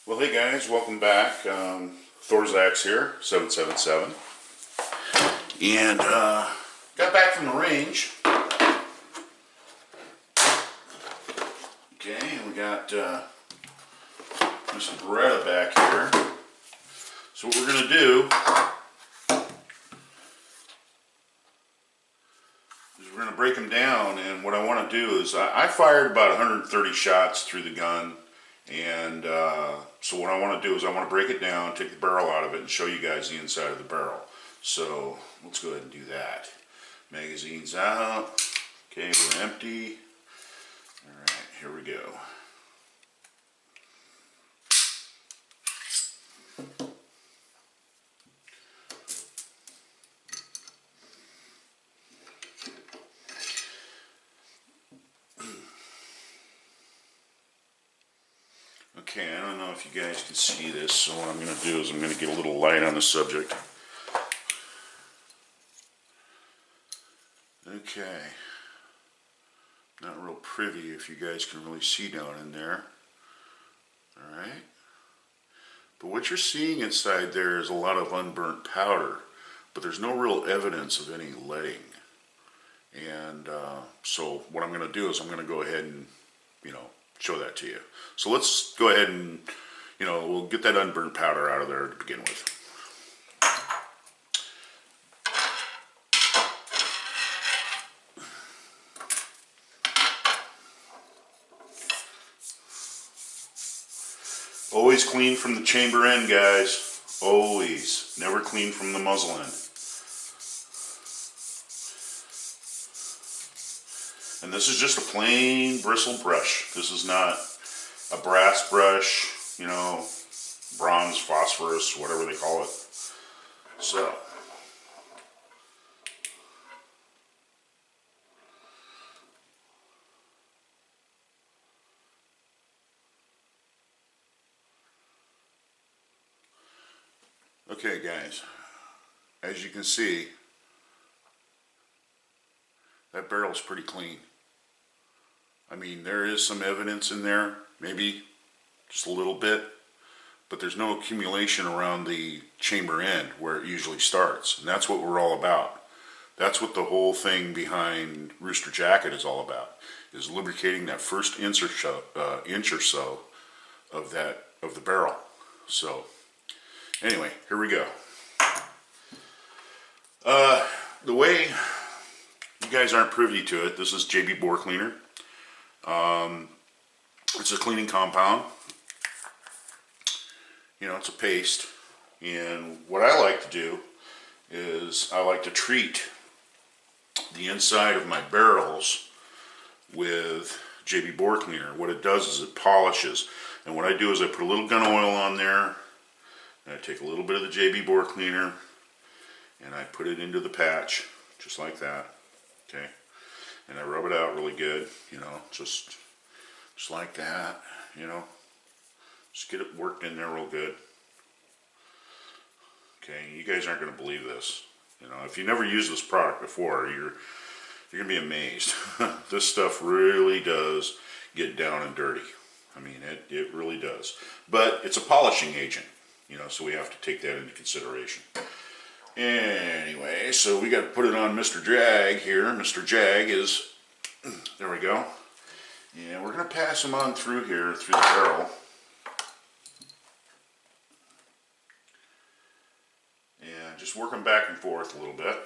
Well, hey guys, welcome back. Thorzak's here, 777. And got back from the range. Okay, and we got Mr. Beretta back here. So what we're going to do is we're going to break them down, and what I want to do is I fired about 130 shots through the gun. And so what I want to do is I want to break it down, take the barrel out of it, and show you guys the inside of the barrel. So let's go ahead and do that. Magazine's out. Okay, we're empty. Alright, here we go. Okay, I don't know if you guys can see this, so what I'm going to do is I'm going to get a little light on the subject. Okay. Not real pretty if you guys can really see down in there. Alright. But what you're seeing inside there is a lot of unburnt powder, but there's no real evidence of any leading. And so what I'm going to do is I'm going to go ahead and, show that to you. So let's go ahead and, we'll get that unburned powder out of there to begin with. Always clean from the chamber end, guys. Always. Never clean from the muzzle end. And this is just a plain bristle brush. This is not a brass brush, bronze, phosphorus, whatever they call it. So. Okay, guys. As you can see, that barrel's pretty clean. I mean, there is some evidence in there, maybe just a little bit, but there's no accumulation around the chamber end where it usually starts, and that's what we're all about. That's what the whole thing behind Rooster Jacket is all about, is lubricating that first inch or so of the barrel. So, anyway, here we go. The way you guys aren't privy to it, this is JB Bore Cleaner. It's a cleaning compound. It's a paste. And what I like to do is I like to treat the inside of my barrels with JB Bore Cleaner. What it does is it polishes. And what I do is I put a little gun oil on there, and I take a little bit of the JB Bore Cleaner, and I put it into the patch, just like that. Okay. And I rub it out really good, just like that, just get it worked in there real good. Okay, you guys aren't going to believe this. If you never used this product before, you're going to be amazed. This stuff really does get down and dirty. I mean, it really does. But it's a polishing agent, so we have to take that into consideration. Anyway, so we got to put it on Mr. Jag here. Mr. Jag is, there we go. And we're going to pass him on through here, through the barrel. And just work him back and forth a little bit.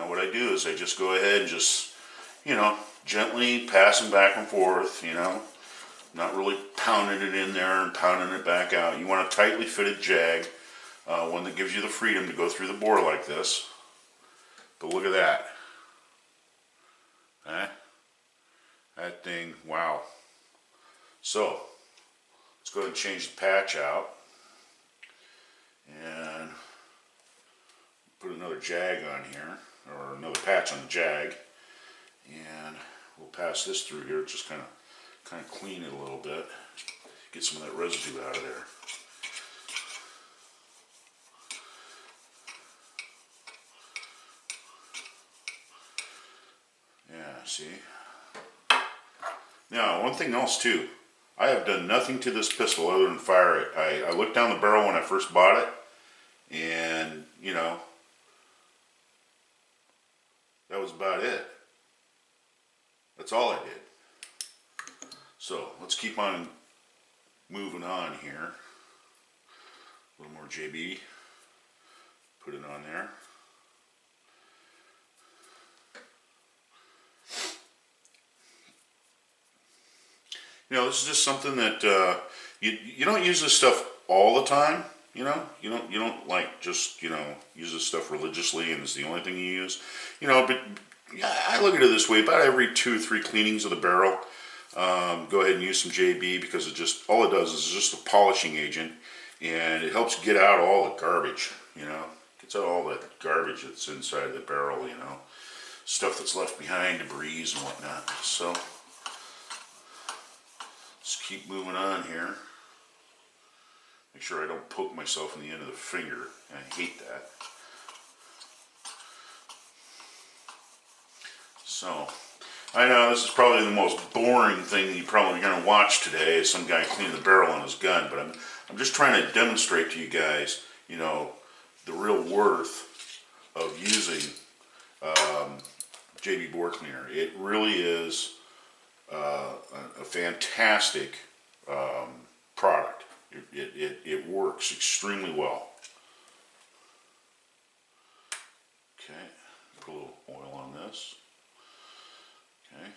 What I do is I just go ahead and just, gently pass them back and forth, not really pounding it in there and pounding it back out. You want a tightly fitted jag, one that gives you the freedom to go through the bore like this. But look at that. That thing, wow. So, let's go ahead and change the patch out. And put another jag on here, or another patch on the jag, and we'll pass this through here, just kind of clean it a little bit, get some of that residue out of there. See? Now, one thing else too. I have done nothing to this pistol other than fire it. I looked down the barrel when I first bought it, and, you know, that was about it. That's all I did. So, let's keep on moving on here. A little more JB. Put it on there. You know, this is just something that you don't use this stuff all the time. You know, you don't like just, you know, use this stuff religiously and it's the only thing you use. You know, but I look at it this way: about every 2 or 3 cleanings of the barrel, go ahead and use some JB, because it just, all it does is just a polishing agent, and it helps get out all the garbage. You know, gets out all the garbage that's inside the barrel. You know, stuff that's left behind, debris and whatnot. So. Let's keep moving on here. Make sure I don't poke myself in the end of the finger. I hate that. So, I know this is probably the most boring thing that you're probably going to watch today, is some guy cleaning the barrel on his gun, but I'm just trying to demonstrate to you guys, you know, the real worth of using JB bore cleaner. It really is a fantastic product. It works extremely well. Okay, put a little oil on this. Okay.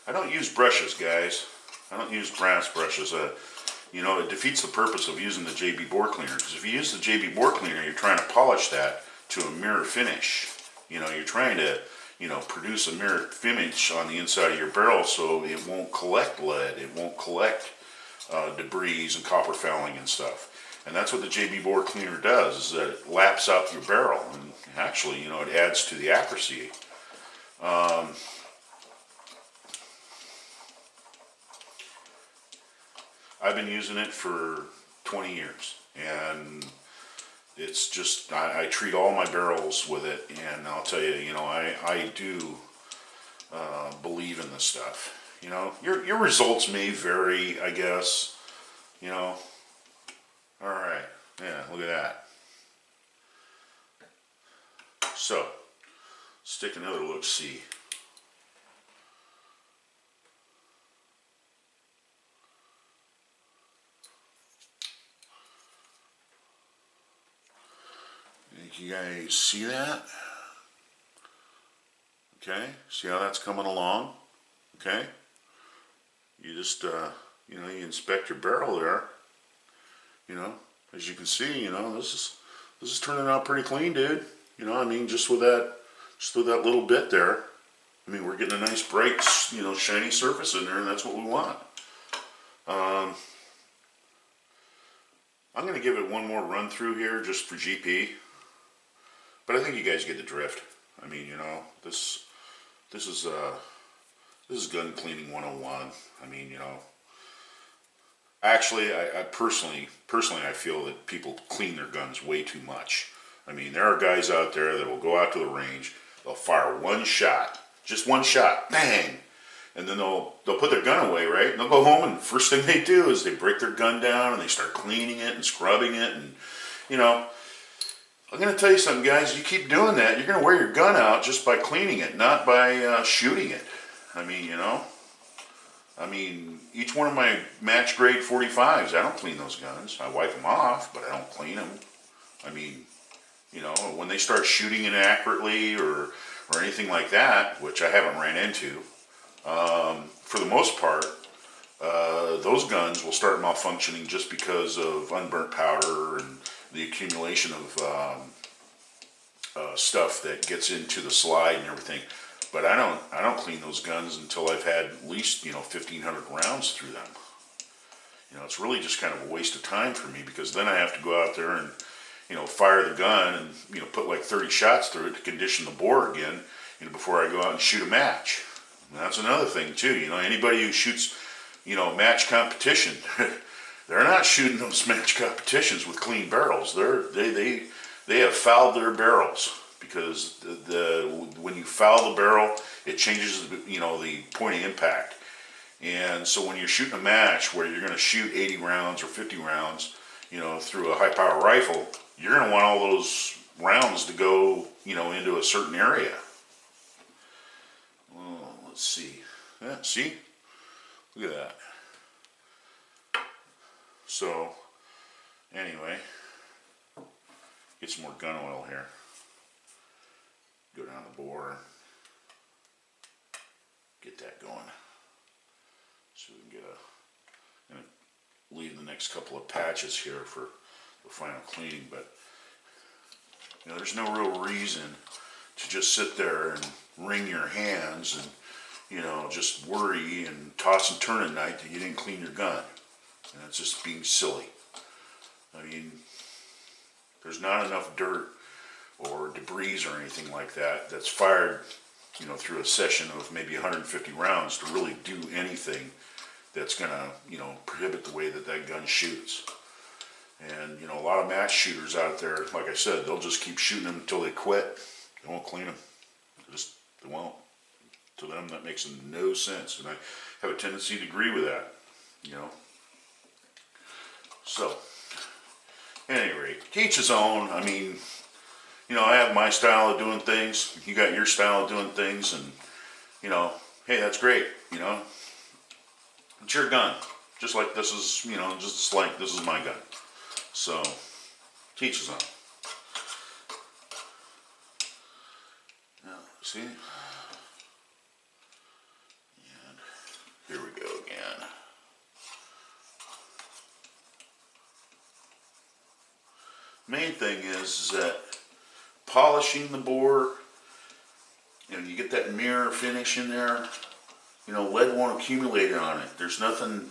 I don't use brushes, guys. I don't use brass brushes. You know, it defeats the purpose of using the JB bore cleaner, because if you use the JB bore cleaner, you're trying to polish that to a mirror finish. You know, you're trying to, you know, produce a mirror finish on the inside of your barrel so it won't collect lead, it won't collect debris and copper fouling and stuff. And that's what the JB bore cleaner does, is that it laps out your barrel, and actually, you know, it adds to the accuracy. I've been using it for 20 years, and it's just, I treat all my barrels with it, and I'll tell you, you know, I do believe in this stuff. You know, your results may vary, I guess, you know. Alright, yeah, look at that. So, stick another look-see. You guys see that? Okay, see how that's coming along? Okay, you just, you know, you inspect your barrel there. You know, as you can see, you know, this is turning out pretty clean, dude. You know, I mean, just with that little bit there, I mean, we're getting a nice bright, you know, shiny surface in there, and that's what we want. I'm going to give it one more run through here just for GP. But I think you guys get the drift. I mean, you know, this is gun cleaning 101. I mean, you know, actually, I personally, I feel that people clean their guns way too much. I mean, there are guys out there that will go out to the range, they'll fire one shot, just one shot, bang, and then they'll put their gun away, right? And they'll go home, and the first thing they do is they break their gun down and they start cleaning it and scrubbing it, and, you know, I'm going to tell you something, guys. You keep doing that, you're going to wear your gun out just by cleaning it, not by shooting it. I mean, you know, each one of my match grade 45s, I don't clean those guns. I wipe them off, but I don't clean them. I mean, you know, when they start shooting inaccurately or anything like that, which I haven't ran into, for the most part, those guns will start malfunctioning just because of unburnt powder and the accumulation of stuff that gets into the slide and everything. But I don't clean those guns until I've had at least, you know, 1,500 rounds through them. You know, it's really just kind of a waste of time for me, because then I have to go out there and, you know, fire the gun and, you know, put like 30 shots through it to condition the bore again, you know, before I go out and shoot a match. And that's another thing too. You know, anybody who shoots, you know, match competition, they're not shooting those match competitions with clean barrels. They have fouled their barrels, because when you foul the barrel, it changes the point of impact. And so when you're shooting a match where you're going to shoot 80 rounds or 50 rounds, through a high power rifle, you're going to want all those rounds to go, into a certain area. Well, let's see. Yeah, see? Look at that. So, anyway, get some more gun oil here. Go down the bore. Get that going. So we can get I'm going to leave the next couple of patches here for the final cleaning, but there's no real reason to just sit there and wring your hands and just worry and toss and turn at night that you didn't clean your gun. And it's just being silly. I mean, there's not enough dirt or debris or anything like that that's fired, through a session of maybe 150 rounds to really do anything that's gonna, prohibit the way that gun shoots. And, a lot of match shooters out there, like I said, they'll just keep shooting them until they quit. They won't clean them. They won't. To them, that makes no sense. And I have a tendency to agree with that, So, at any rate, to each his own. I mean, I have my style of doing things. You got your style of doing things. And, hey, that's great, It's your gun. Just like this is, just like this is my gun. So, to each his own. Now, see? And here we go again. Main thing is that polishing the bore, you get that mirror finish in there, lead won't accumulate on it. There's nothing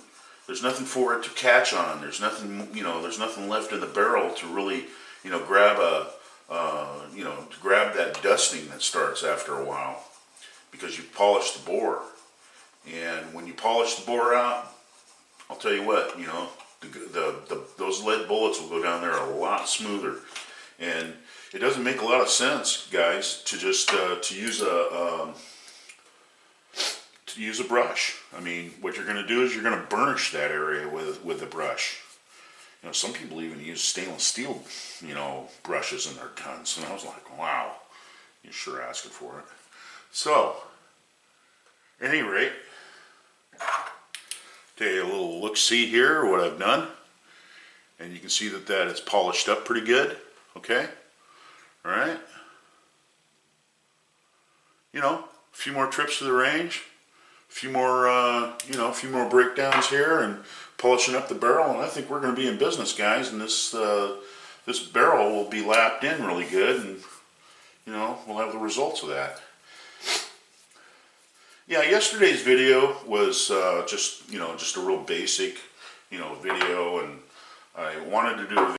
for it to catch on. There's nothing left in the barrel to really, grab to grab that dusting that starts after a while, because you polish the bore. And when you polish the bore out, I'll tell you what, those lead bullets will go down there a lot smoother. And it doesn't make a lot of sense, guys, to just to use a brush. I mean, what you're going to do is you're going to burnish that area with a brush. Some people even use stainless steel, brushes in their guns, and I was like, wow, you're sure asking for it. So, at any rate, take a little look-see here what I've done, and you can see that it's polished up pretty good. Okay, all right. A few more trips to the range, a few more, a few more breakdowns here, and polishing up the barrel, and I think we're going to be in business, guys. And this barrel will be lapped in really good, and we'll have the results of that. Yeah, yesterday's video was just a real basic, video, and I wanted to do a